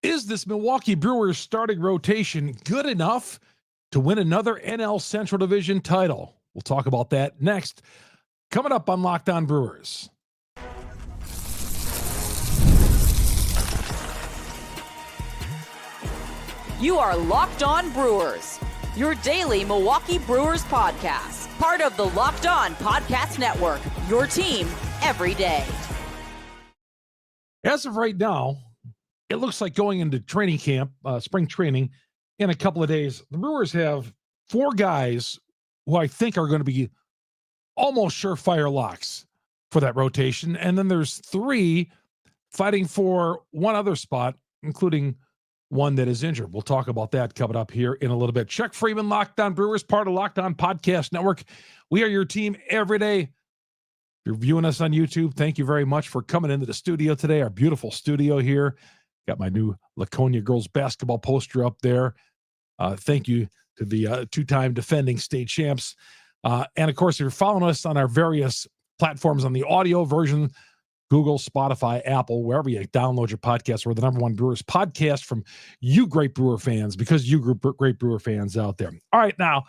Is this Milwaukee Brewers starting rotation good enough to win another NL Central Division title? We'll talk about that next. Coming up on Locked On Brewers. You are Locked On Brewers, your daily Milwaukee Brewers podcast. Part of the Locked On Podcast Network, your team every day. As of right now, it looks like going into training camp, spring training, in a couple of days, the Brewers have 4 guys who I think are going to be almost surefire locks for that rotation. And then there's 3 fighting for one other spot, including one that is injured. We'll talk about that coming up here in a little bit. Chuck Freeman, Locked On Brewers, part of Locked On Podcast Network. We are your team every day. If you're viewing us on YouTube, thank you very much for coming into the studio today, our beautiful studio here. Got my new Laconia girls basketball poster up there. Thank you to the 2-time defending state champs. And, of course, if you're following us on our various platforms on the audio version, Google, Spotify, Apple, wherever you download your podcast, we're the #1 Brewers podcast from you great Brewer fans, because you great Brewer fans out there. All right, now,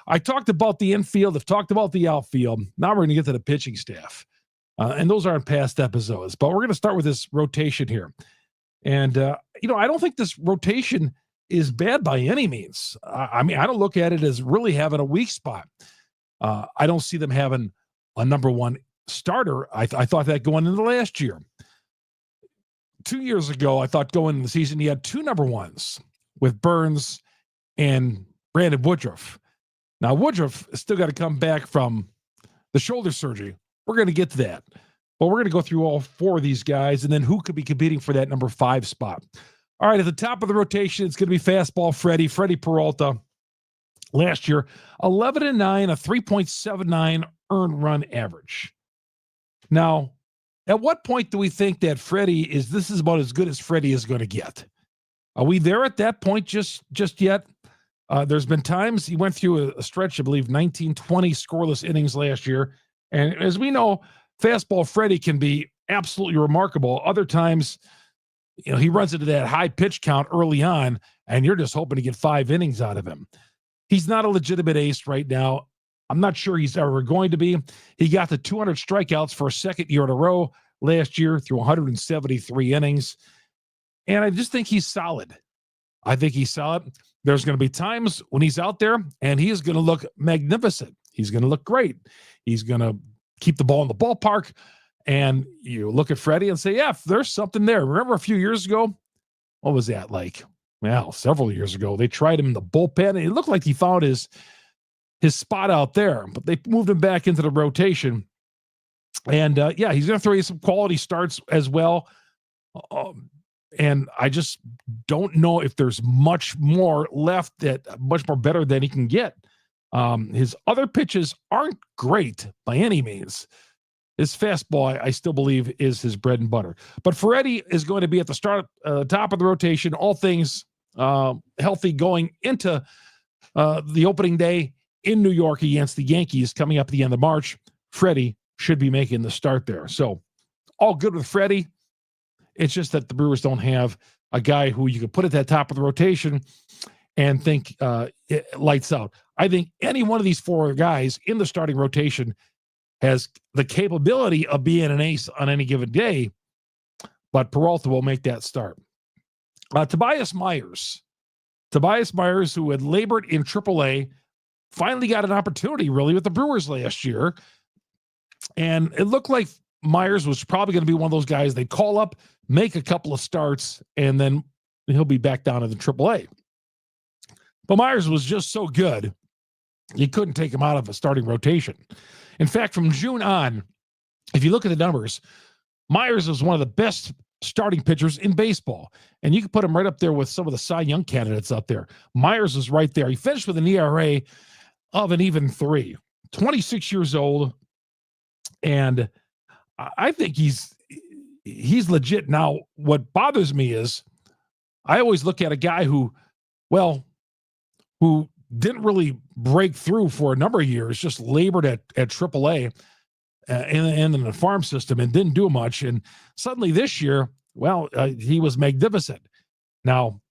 I talked about the infield. I've talked about the outfield. Now we're going to get to the pitching staff. And those aren't past episodes. But we're going to start with this rotation here. And, I don't think this rotation is bad by any means. I don't look at it as really having a weak spot. I don't see them having a #1 starter. I thought that going into last year. 2 years ago, I thought going into the season, he had 2 #1s with Burns and Brandon Woodruff. Now, Woodruff still got to come back from the shoulder surgery. We're going to get to that. But we're going to go through all 4 of these guys, and then who could be competing for that #5 spot. All right, at the top of the rotation, it's going to be fastball Freddy Peralta. Last year, 11-9, a 3.79 earned run average. Now, at what point do we think that this is about as good as Freddy is going to get? Are we there at that point just yet? There's been times he went through a stretch, I believe, 19-20 scoreless innings last year. And as we know, fastball Freddy can be absolutely remarkable. Other times, he runs into that high pitch count early on, and you're just hoping to get 5 innings out of him. He's not a legitimate ace right now. I'm not sure he's ever going to be. He got to 200 strikeouts for a second year in a row last year through 173 innings. And I just think he's solid. There's going to be times when he's out there and he is going to look magnificent. He's going to look great. He's going to keep the ball in the ballpark. And you look at Freddy and say, yeah, there's something there. Remember a few years ago? What was that like? Well, several years ago, they tried him in the bullpen, and it looked like he found his spot out there, but they moved him back into the rotation. And, he's going to throw you some quality starts as well. And I just don't know if there's much more left, much more better than he can get. His other pitches aren't great by any means. His fastball, I still believe, is his bread and butter. But Freddy is going to be at the top of the rotation, all things healthy going into the opening day in New York against the Yankees coming up at the end of March. Freddy should be making the start there. So all good with Freddy. It's just that the Brewers don't have a guy who you could put at that top of the rotation and think it lights out. I think any one of these 4 guys in the starting rotation has the capability of being an ace on any given day, but Peralta will make that start. Tobias Myers, who had labored in AAA, finally got an opportunity really with the Brewers last year. And it looked like Myers was probably going to be one of those guys they call up, make a couple of starts, and then he'll be back down in the AAA. But Myers was just so good, you couldn't take him out of a starting rotation. In fact, from June on, if you look at the numbers, Myers is one of the best starting pitchers in baseball. And you can put him right up there with some of the Cy Young candidates up there. Myers is right there. He finished with an ERA of an even 3, 26 years old. And I think he's legit. Now, what bothers me is I always look at a guy who didn't really break through for a number of years, just labored at AAA and in the farm system and didn't do much. And suddenly this year, he was magnificent. Now,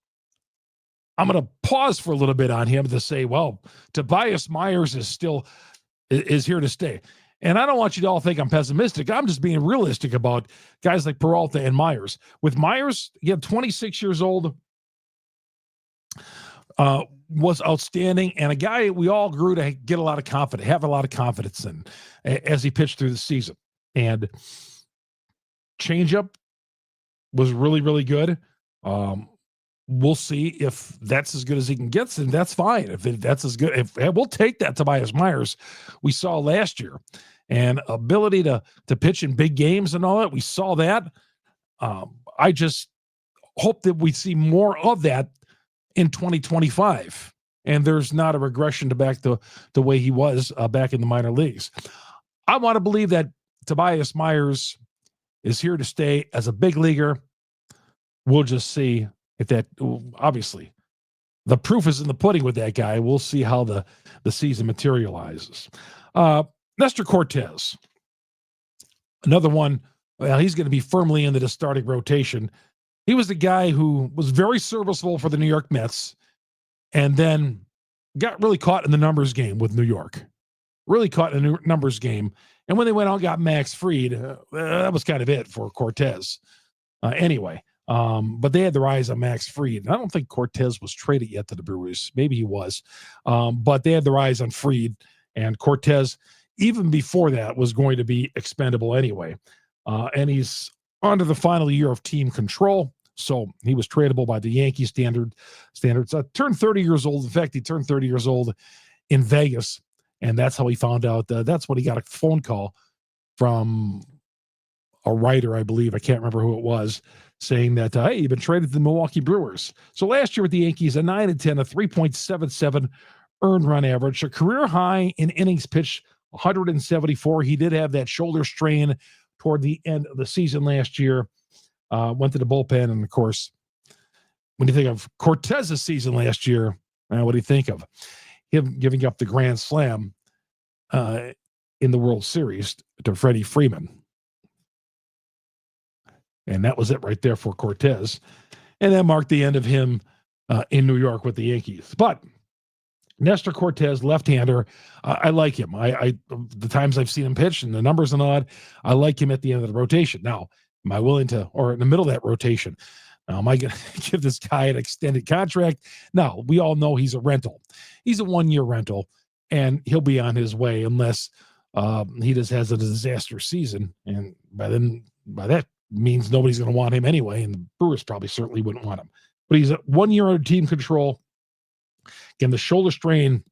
I'm going to pause for a little bit on him to say, well, Tobias Myers is here to stay. And I don't want you to all think I'm pessimistic. I'm just being realistic about guys like Peralta and Myers. With Myers, again, 26 years old, was outstanding, and a guy we all grew to get a lot of confidence, have a lot of confidence in as he pitched through the season. And changeup was really, really good. We'll see if that's as good as he can get, and that's fine. If that's as good, we'll take that Tobias Myers we saw last year, and ability to pitch in big games and all that. We saw that. I just hope that we see more of that in 2025, and there's not a regression to back the way he was back in the minor leagues. I want to believe that Tobias Myers is here to stay as a big leaguer. We'll just see if that, obviously, the proof is in the pudding with that guy. We'll see how the season materializes. Nestor Cortes, another one. Well, he's going to be firmly into the starting rotation. He was the guy who was very serviceable for the New York Mets and then got really caught in the numbers game with New York. Really caught in the numbers game. And when they went out and got Max Fried, that was kind of it for Cortes. But they had their eyes on Max Fried. I don't think Cortes was traded yet to the Brewers. Maybe he was. But they had their eyes on Fried. And Cortes, even before that, was going to be expendable anyway. And he's under the final year of team control. So he was tradable by the Yankee standards. Turned 30 years old. In fact, he turned 30 years old in Vegas. And that's how he found out. That's when he got a phone call from a writer, I believe. I can't remember who it was, saying that, hey, you've been traded to the Milwaukee Brewers. So last year with the Yankees, a 9-10, a 3.77 earned run average, a career high in innings pitched, 174. He did have that shoulder strain toward the end of the season last year. Went to the bullpen, and of course, when you think of Cortes' season last year, what do you think of him giving up the grand slam in the World Series to Freddie Freeman? And that was it right there for Cortes. And that marked the end of him in New York with the Yankees. But Nestor Cortes, left-hander, I like him. I the times I've seen him pitch and the numbers and all that, I like him at the end of the rotation. Now, am I willing to, or in the middle of that rotation, am I going to give this guy an extended contract? No, we all know he's a rental. He's a one-year rental, and he'll be on his way unless he just has a disaster season. And by that means nobody's going to want him anyway, and the Brewers probably certainly wouldn't want him. But he's 1 year under team control. Again, the shoulder strain,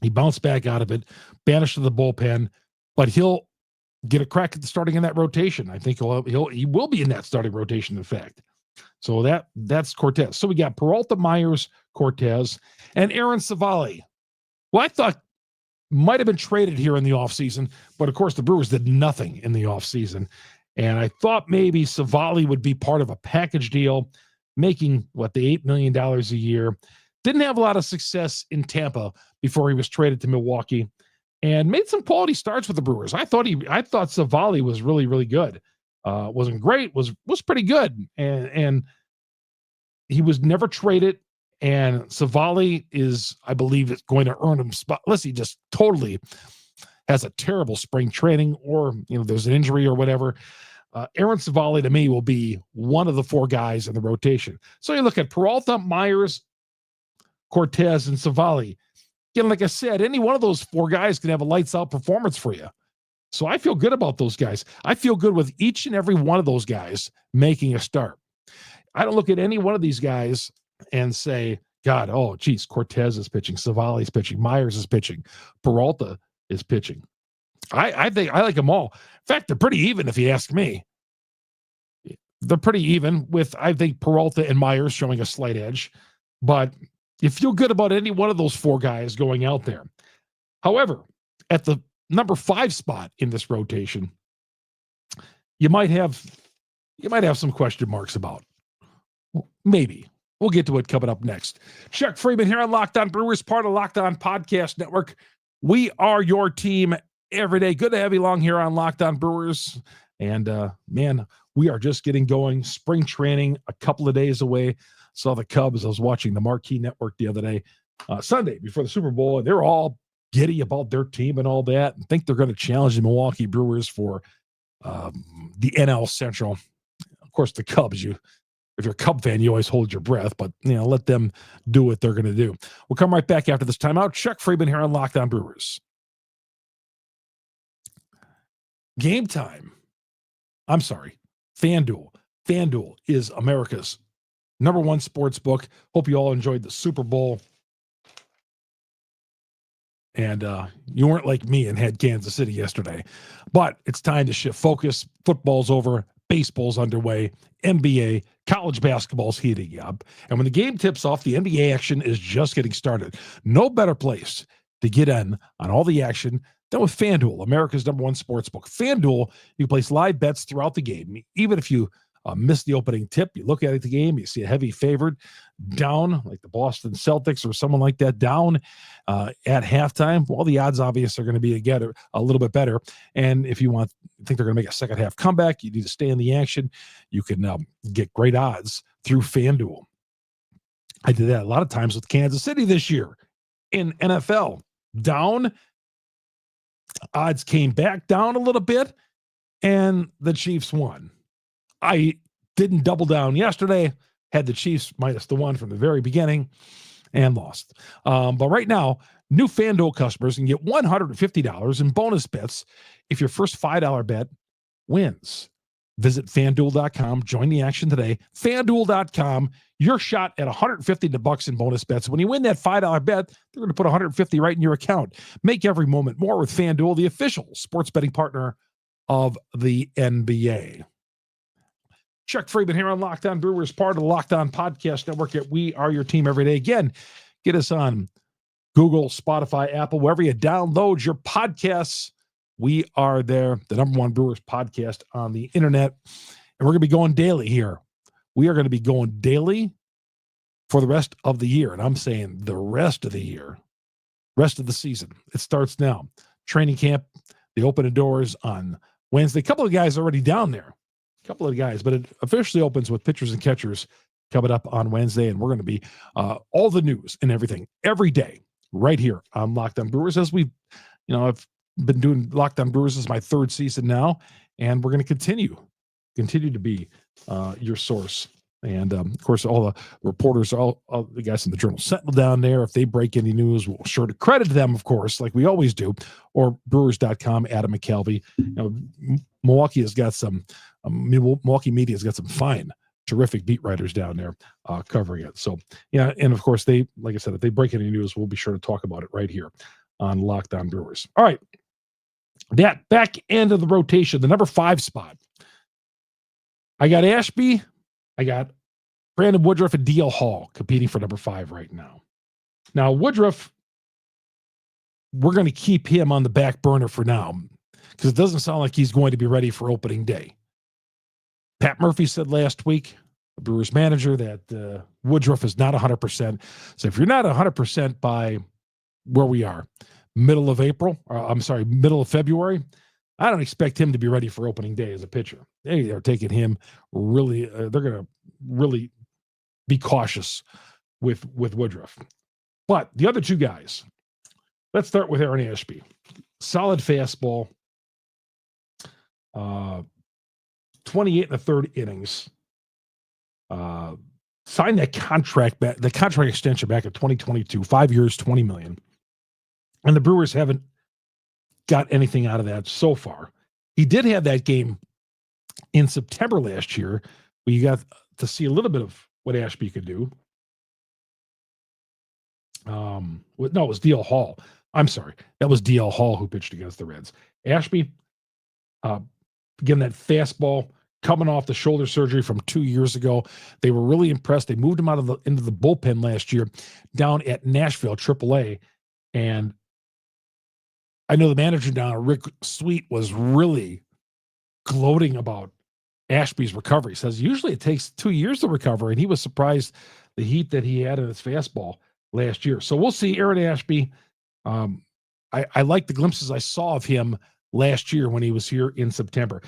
he bounced back out of it, banished to the bullpen, but he'll get a crack at the starting in that rotation. I think he will be in that starting rotation, in fact. So that's Cortes. So we got Peralta, Myers, Cortes, and Aaron Civales. Well, I thought might have been traded here in the offseason, but of course the Brewers did nothing in the offseason. And I thought maybe Civales would be part of a package deal, making the $8 million a year. Didn't have a lot of success in Tampa before he was traded to Milwaukee, and made some quality starts with the Brewers. I thought Civales was really, really good. Wasn't great, was pretty good. And he was never traded. And Civales is, I believe, is going to earn him spot unless he just totally has a terrible spring training or there's an injury or whatever. Aaron Civales to me will be one of the four guys in the rotation. So you look at Peralta, Myers, Cortes, and Civales. Again, like I said, any one of those four guys can have a lights out performance for you. So I feel good about those guys. I feel good with each and every one of those guys making a start. I don't look at any one of these guys and say, God, oh, geez, Cortes is pitching, Civales is pitching, Myers is pitching, Peralta is pitching. I think I like them all. In fact, they're pretty even if you ask me. They're pretty even with, I think, Peralta and Myers showing a slight edge. But you feel good about any one of those four guys going out there. However, at the number 5 spot in this rotation, you might have some question marks about. Maybe. We'll get to it coming up next. Chuck Freeman here on Locked On Brewers, part of Locked On Podcast Network. We are your team every day. Good to have you along here on Locked On Brewers. And man, we are just getting going. Spring training a couple of days away. saw the Cubs. I was watching the Marquee Network the other day, Sunday before the Super Bowl, and they're all giddy about their team and all that, and think they're going to challenge the Milwaukee Brewers for the NL Central. Of course, the Cubs, if you're a Cub fan, you always hold your breath, but let them do what they're going to do. We'll come right back after this timeout. Chuck Freeman here on Locked On Brewers. Gametime. I'm sorry, FanDuel. FanDuel is America's #1 sports book. Hope you all enjoyed the Super Bowl. And you weren't like me and had Kansas City yesterday. But it's time to shift focus. Football's over. Baseball's underway. NBA, college basketball's heating up. And when the game tips off, the NBA action is just getting started. No better place to get in on all the action than with FanDuel, America's #1 sportsbook. FanDuel, you place live bets throughout the game. Even if you miss the opening tip, you look at the game, you see a heavy favorite down, like the Boston Celtics or someone like that, down at halftime. Well, the odds obviously are going to be a little bit better. And if you think they're going to make a second half comeback, you need to stay in the action. You can get great odds through FanDuel. I did that a lot of times with Kansas City this year in NFL. Down, odds came back down a little bit, and the Chiefs won. I didn't double down yesterday, had the Chiefs -1 from the very beginning, and lost. But right now, new FanDuel customers can get $150 in bonus bets if your first $5 bet wins. Visit FanDuel.com. Join the action today. FanDuel.com. Your shot at $150 in bonus bets. When you win that $5 bet, they're going to put $150 right in your account. Make every moment more with FanDuel, the official sports betting partner of the NBA. Chuck Freeman here on Locked On Brewers, part of the Locked On Podcast Network at We Are Your Team every day. Again, get us on Google, Spotify, Apple, wherever you download your podcasts. We are there, the #1 Brewers podcast on the internet. And we're going to be going daily here. We are going to be going daily for the rest of the year. And I'm saying the rest of the year, rest of the season. It starts now. Training camp, they open the doors on Wednesday. A couple of guys already down there. Couple of guys, but it officially opens with pitchers and catchers coming up on Wednesday, and we're going to be all the news and everything every day right here on Locked On Brewers. As I've been doing Locked On Brewers. This is my 3rd season now, and we're going to continue to be your source. And of course, all the reporters, all the guys in the Journal Sentinel down there, if they break any news, we'll sure to credit them, of course, like we always do. Or Brewers.com, Adam McKelvey. Milwaukee has got some. Milwaukee media has got some fine, terrific beat writers down there covering it. So, and of course, like I said, if they break any news, we'll be sure to talk about it right here on Locked On Brewers. All right. That back end of the rotation, the #5 spot. I got Ashby, I got Brandon Woodruff, and DL Hall competing for #5 right now. Now, Woodruff, we're going to keep him on the back burner for now because it doesn't sound like he's going to be ready for opening day. Pat Murphy said last week, the Brewers manager, that Woodruff is not 100%. So if you're not 100% by where we are, middle of February, I don't expect him to be ready for opening day as a pitcher. They are taking him really, they're going to really be cautious with Woodruff. But the other two guys, let's start with Aaron Ashby. Solid fastball. 28 1/3 innings. Signed that contract back, the contract extension back in 2022, 5 years, $20 million. And the Brewers haven't got anything out of that so far. He did have that game in September last year where you got to see a little bit of what Ashby could do. No, it was DL Hall. I'm sorry. That was DL Hall who pitched against the Reds. Ashby, again, that fastball coming off the shoulder surgery from 2 years ago. They were really impressed. They moved him into the bullpen last year down at Nashville, AAA. And I know the manager down, Rick Sweet, was really gloating about Ashby's recovery. He says usually it takes 2 years to recover, and he was surprised the heat that he had in his fastball last year. So we'll see Aaron Ashby. I like the glimpses I saw of him last year when he was here in September,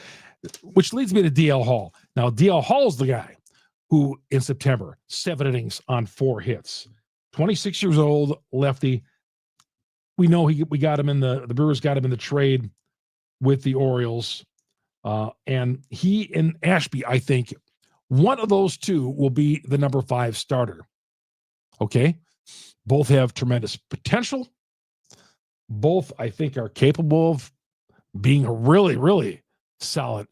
which leads me to DL Hall. Now, DL Hall's the guy who in September, 7 innings on 4 hits. 26 years old, lefty. We know we got him in the Brewers got him in the trade with the Orioles. And he and Ashby, I think, one of those two will be the number 5 starter. Okay? Both have tremendous potential. Both, I think, are capable of being a really, really solid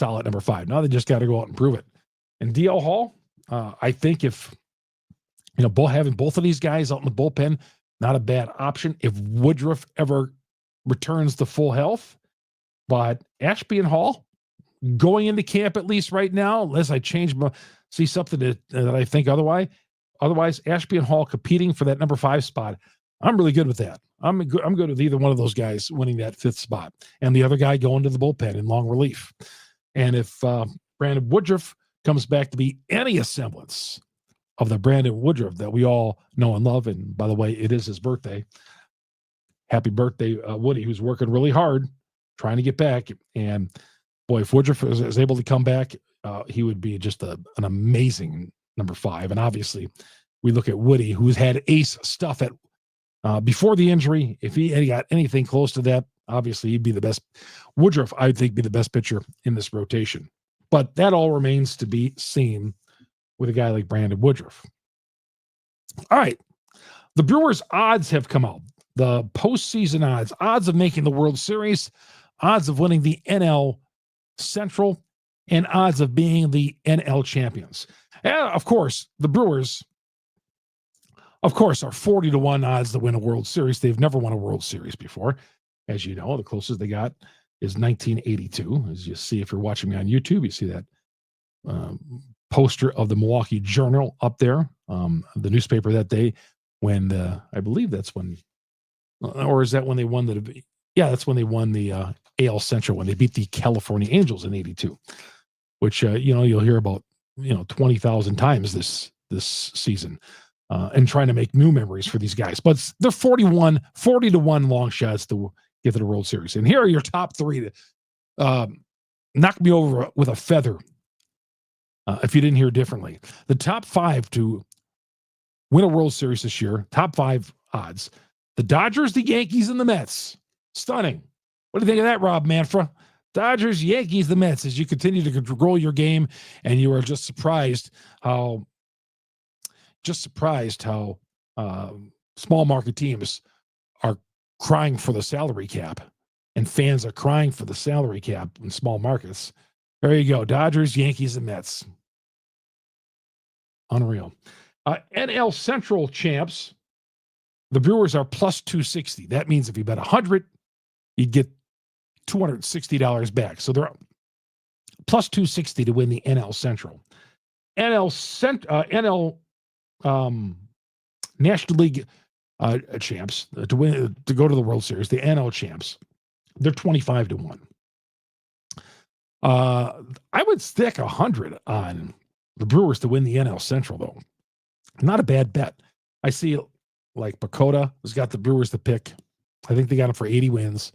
number 5. Now they just got to go out and prove it. And DL Hall, I think if, having both of these guys out in the bullpen, not a bad option if Woodruff ever returns to full health. But Ashby and Hall, going into camp at least right now, unless I see something that I think otherwise, Ashby and Hall competing for that number 5 spot, I'm really good with that. I'm good with either one of those guys winning that 5th spot, and the other guy going to the bullpen in long relief. And if Brandon Woodruff comes back to be any semblance of the Brandon Woodruff that we all know and love, and by the way, it is his birthday. Happy birthday, Woody, who's working really hard, trying to get back. And boy, if Woodruff is able to come back, he would be just an amazing number 5. And obviously, we look at Woody, who's had ace stuff at before the injury. If he got anything close to that, obviously he'd be the best. Woodruff, I think, be the best pitcher in this rotation. But that all remains to be seen with a guy like Brandon Woodruff. All right. The Brewers' odds have come out. The postseason odds of making the World Series, odds of winning the NL Central, and odds of being the NL champions. And of course, the Brewers, are 40-1 odds to win a World Series. They've never won a World Series before. As you know, the closest they got is 1982. As you see, if you're watching me on YouTube, you see that poster of the Milwaukee Journal up there, the newspaper that day, when I believe that's when, or is that when they won that's when they won the AL Central, when they beat the California Angels in 82, which, you'll hear about, 20,000 times this season, and trying to make new memories for these guys. But they're 40-1 long shots to get to the World Series. And here are your top 3 to knock me over with a feather, if you didn't hear differently. The top 5 to win a World Series this year, top 5 odds: the Dodgers, the Yankees, and the Mets. Stunning. What do you think of that, Rob Manfra? Dodgers, Yankees, the Mets, as you continue to control your game, and you are just surprised how small market teams are crying for the salary cap, and fans are crying for the salary cap in small markets. There you go. Dodgers, Yankees, and Mets. Unreal. NL Central champs, the Brewers are plus 260. That means if you bet 100, you get $260 back. So they're plus 260 to win the NL Central. NL National League champs to go to the World Series, the NL champs, they're 25-1. I would stick 100 on the Brewers to win the NL Central, though. Not a bad bet. I see like Pacoda has got the Brewers to pick. I think they got them for 80 wins,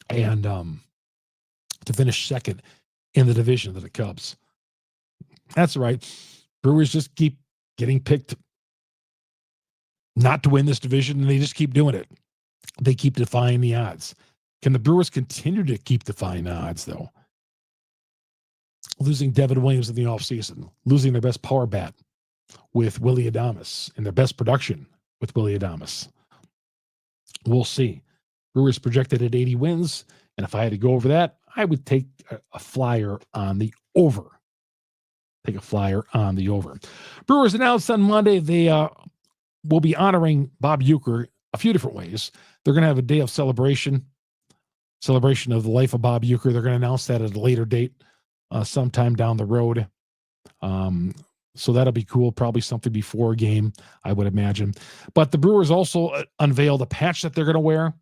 and to finish second in the division of the Cubs. That's right. Brewers just keep getting picked not to win this division, and they just keep doing it. They keep defying the odds. Can the Brewers continue to keep defying the odds, though? Losing Devin Williams in the offseason, losing their best power bat with Willy Adames, and their best production with Willy Adames. We'll see. Brewers projected at 80 wins, and if I had to go over that, I would take a flyer on the over. Take a flyer on the over. Brewers announced on Monday they will be honoring Bob Uecker a few different ways. They're going to have a day of celebration of the life of Bob Uecker. They're going to announce that at a later date, sometime down the road. So that'll be cool. Probably something before a game, I would imagine. But the Brewers also unveiled a patch that they're going to wear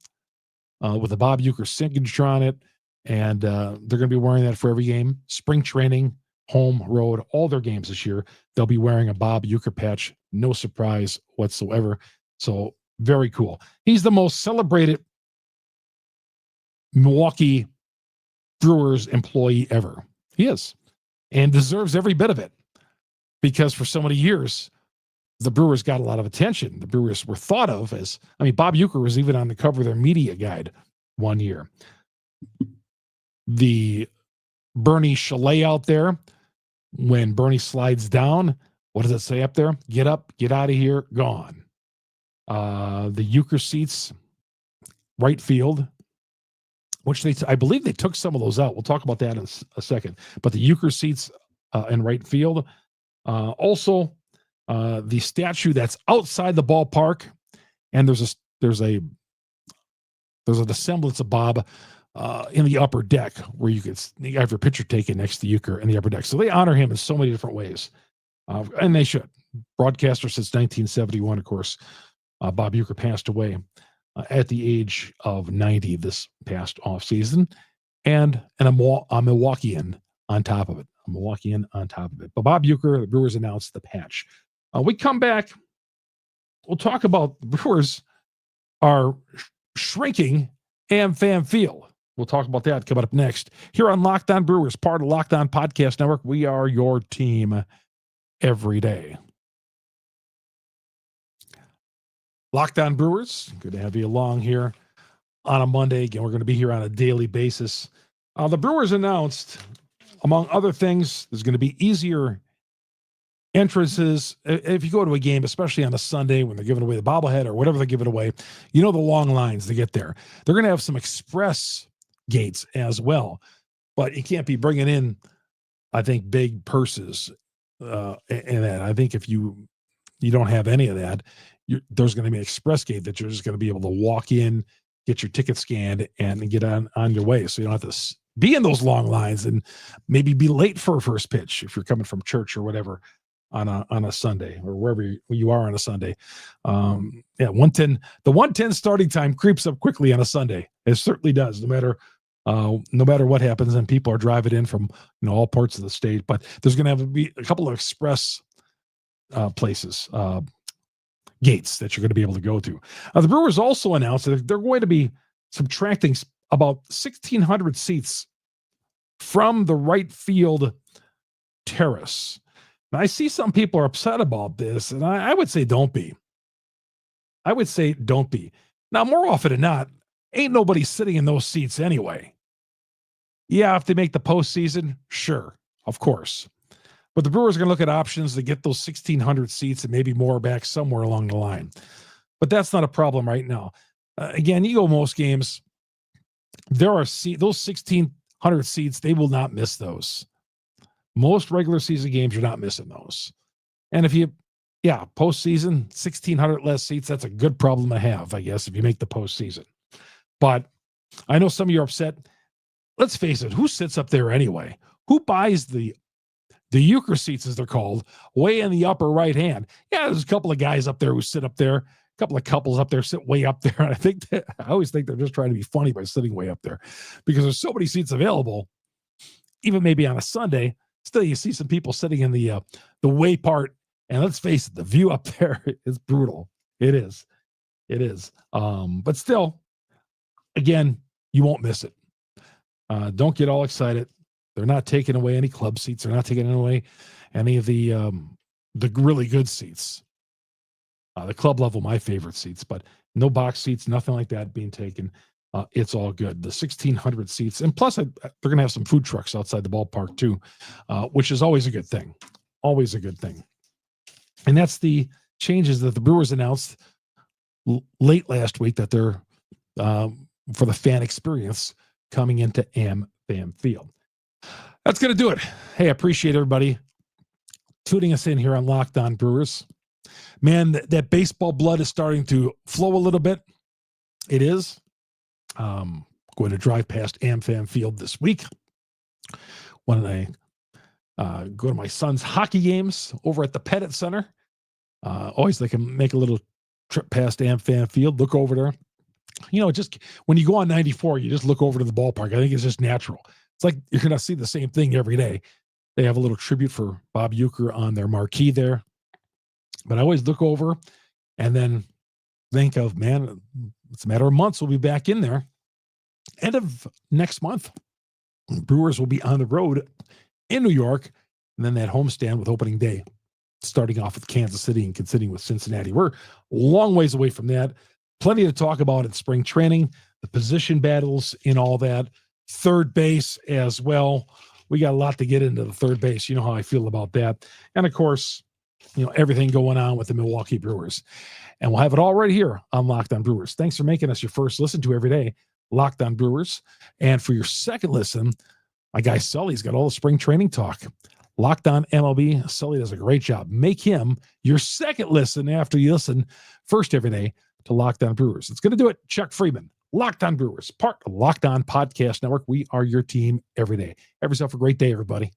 with the Bob Uecker signature on it. And they're going to be wearing that for every game. Spring training, home, road, all their games this year, they'll be wearing a Bob Uecker patch. No surprise whatsoever. So very cool. He's the most celebrated Milwaukee Brewers employee ever. He is. and deserves every bit of it, because for so many years, the Brewers got a lot of attention. The Brewers were thought of as, Bob Uecker was even on the cover of their media guide one year. The Bernie chalet out there, when Bernie slides down, what does it say up there? Get up, get out of here, gone. The Uecker seats, right field, which I believe they took some of those out. We'll talk about that in a second. But the Uecker seats in right field. Also, the statue that's outside the ballpark, and there's a semblance of Bob in the upper deck where you have your picture taken next to Uecker in the upper deck. So they honor him in so many different ways, and they should. Broadcaster since 1971, of course. Bob Uecker passed away at the age of 90 this past offseason, and a Milwaukeean on top of it. A Milwaukeean on top of it. But Bob Uecker, the Brewers announced the patch. We come back, we'll talk about the Brewers are shrinking AmFam Field. We'll talk about that coming up next here on Locked On Brewers, part of Locked On Podcast Network. We are your team every day. Locked On Brewers, good to have you along here on a Monday. Again, we're going to be here on a daily basis. The Brewers announced, among other things, there's going to be easier entrances. If you go to a game, especially on a Sunday when they're giving away the bobblehead or whatever they're giving away, the long lines to get there. They're going to have some express gates as well, but you can't be bringing in, I think, big purses and that. I think if you don't have any of that, there's going to be an express gate that you're just going to be able to walk in, get your ticket scanned, and get on your way. So you don't have to be in those long lines and maybe be late for a first pitch if you're coming from church or whatever on a Sunday or wherever you are on a Sunday. 110. The 110 starting time creeps up quickly on a Sunday. It certainly does, no matter what happens, and people are driving in from all parts of the state. But there's going to have to be a couple of express places, gates that you're going to be able to go to. The Brewers also announced that they're going to be subtracting about 1,600 seats from the right field terrace. Now, I see some people are upset about this, and I would say don't be. I would say don't be. Now, more often than not, ain't nobody sitting in those seats anyway. Yeah, if they make the postseason, sure, of course. But the Brewers are going to look at options to get those 1,600 seats and maybe more back somewhere along the line. But that's not a problem right now. Again, you go most games, there are those 1,600 seats, they will not miss those. Most regular season games, you're not missing those. And if postseason, 1,600 less seats, that's a good problem to have, I guess, if you make the postseason. But I know some of you are upset. Let's face it, who sits up there anyway? Who buys the Uecker seats, as they're called, way in the upper right hand? Yeah, there's a couple of guys up there who sit up there, a couple of couples up there sit way up there. And I always think they're just trying to be funny by sitting way up there because there's so many seats available, even maybe on a Sunday. Still, you see some people sitting in the way part, and let's face it, the view up there is brutal. It is. But still, again, you won't miss it. Don't get all excited. They're not taking away any club seats. They're not taking away any of the really good seats. The club level, my favorite seats, but no box seats, nothing like that being taken. It's all good. The 1,600 seats. And plus, they're going to have some food trucks outside the ballpark too, which is always a good thing. Always a good thing. And that's the changes that the Brewers announced late last week that they're for the fan experience coming into AmFam Field. That's going to do it. Hey, I appreciate everybody tuning us in here on Locked On Brewers. Man, that baseball blood is starting to flow a little bit. It is. Going to drive past AmFam Field this week when I go to my son's hockey games over at the Pettit Center. Always they can make a little trip past AmFam Field, look over there. Just when you go on 94, you just look over to the ballpark. I think it's just natural. It's like you're going to see the same thing every day. They have a little tribute for Bob Uecker on their marquee there. But I always look over and then think of, man, it's a matter of months. We'll be back in there. End of next month, Brewers will be on the road in New York and then that homestand with opening day, starting off with Kansas City and continuing with Cincinnati. We're a long ways away from that. Plenty to talk about in spring training, the position battles and all that, third base as well. We got a lot to get into the third base. You know how I feel about that. And of course, everything going on with the Milwaukee Brewers. And we'll have it all right here on Locked On Brewers. Thanks for making us your first listen to every day, Locked On Brewers. And for your second listen, my guy Sully's got all the spring training talk. Locked On MLB, Sully does a great job. Make him your second listen after you listen first every day to Locked On Brewers. It's going to do it. Chuck Freeman, Locked On Brewers, part of Locked On Podcast Network. We are your team every day. Have yourself a great day, everybody.